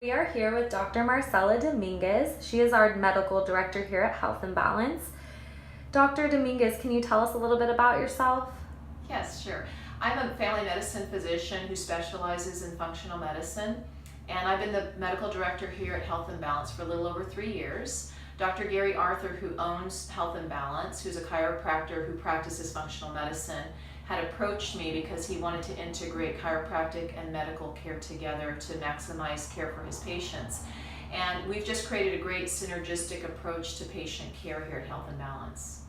We are here with Dr. Marcela Dominguez. She is our medical director here at Health and Balance. Dr. Dominguez, can you tell us a little bit about yourself? Yes, sure. I'm a family medicine physician who specializes in functional medicine, and I've been the medical director here at Health and Balance for a little over 3 years. Dr. Gary Arthur, who owns Health and Balance, who's a chiropractor who practices functional medicine, had approached me because he wanted to integrate chiropractic and medical care together to maximize care for his patients. And we've just created a great synergistic approach to patient care here at Health and Balance.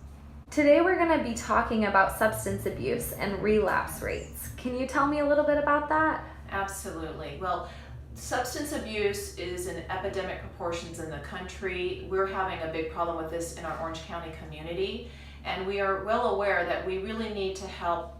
Today we're going to be talking about substance abuse and relapse rates. Can you tell me a little bit about that? Absolutely. Well, substance abuse is in epidemic proportions in the country. We're having a big problem with this in our Orange County community, and we are well aware that we really need to help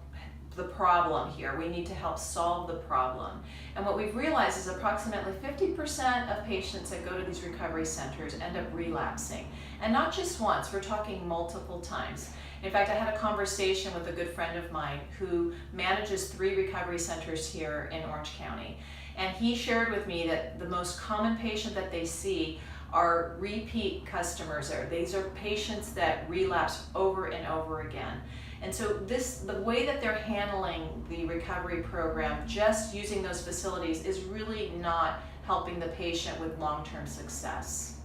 the problem here. We need to help solve the problem. And what we've realized is approximately 50% of patients that go to these recovery centers end up relapsing. And not just once, we're talking multiple times. In fact, I had a conversation with a good friend of mine who manages 3 recovery centers here in Orange County. And he shared with me that the most common patient that they see are repeat customers there. These are patients that relapse over and over again. And so the way that they're handling the recovery program, just using those facilities, is really not helping the patient with long-term success.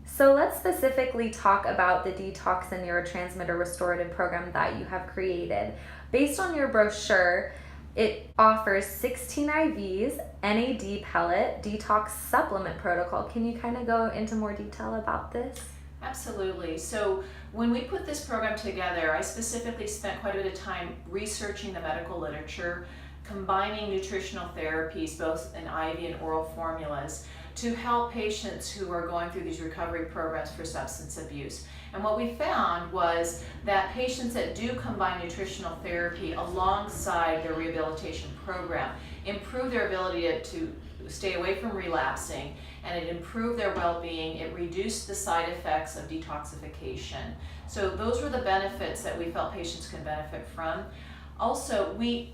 So let's specifically talk about the detox and neurotransmitter restorative program that you have created. Based on your brochure, it offers 16 IVs, NAD Pellet, detox supplement protocol. Can you kind of go into more detail about this? Absolutely. So when we put this program together, I specifically spent quite a bit of time researching the medical literature, combining nutritional therapies, both in IV and oral formulas, to help patients who are going through these recovery programs for substance abuse. And what we found was that patients that do combine nutritional therapy alongside their rehabilitation program improve their ability to stay away from relapsing, and it improved their well-being. It reduced the side effects of detoxification. So those were the benefits that we felt patients can benefit from. Also, we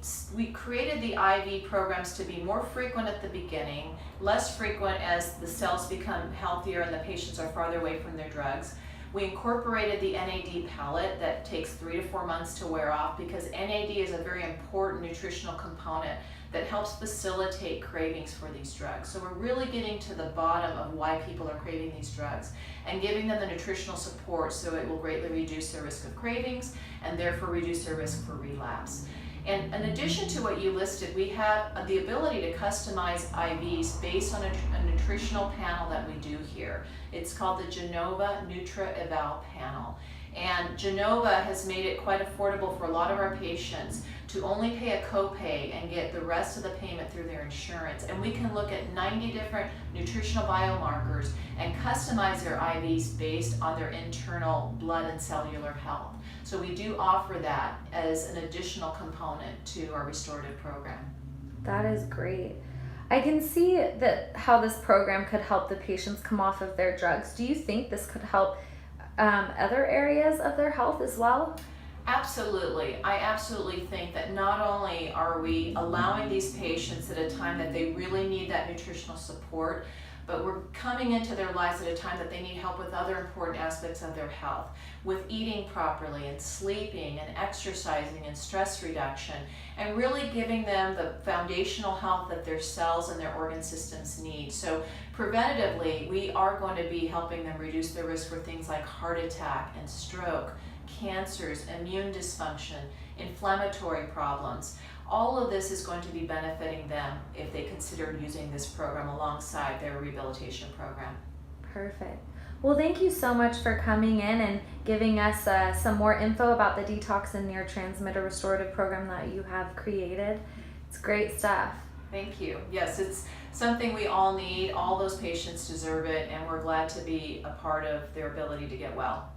created the IV programs to be more frequent at the beginning, less frequent as the cells become healthier and the patients are farther away from their drugs. We incorporated the NAD pellet that takes 3 to 4 months to wear off, because NAD is a very important nutritional component that helps facilitate cravings for these drugs. So we're really getting to the bottom of why people are craving these drugs and giving them the nutritional support so it will greatly reduce their risk of cravings and therefore reduce their risk for relapse. And in addition to what you listed, we have the ability to customize IVs based on a nutritional panel that we do here. It's called the Genova Nutra-Eval panel. And Genova has made it quite affordable for a lot of our patients to only pay a copay and get the rest of the payment through their insurance. And we can look at 90 different nutritional biomarkers and customize their IVs based on their internal blood and cellular health. So we do offer that as an additional component to our restorative program. That is great. I can see that how this program could help the patients come off of their drugs. Do you think this could help other areas of their health as well? Absolutely. I absolutely think that not only are we allowing these patients at a time that they really need that nutritional support, but we're coming into their lives at a time that they need help with other important aspects of their health, with eating properly and sleeping and exercising and stress reduction, and really giving them the foundational health that their cells and their organ systems need. So preventatively, we are going to be helping them reduce their risk for things like heart attack and stroke, cancers, immune dysfunction, inflammatory problems. All of this is going to be benefiting them if they consider using this program alongside their rehabilitation program. Perfect. Well, thank you so much for coming in and giving us some more info about the detox and neurotransmitter restorative program that you have created. It's great stuff. Thank you. Yes, it's something we all need. All those patients deserve it, and we're glad to be a part of their ability to get well.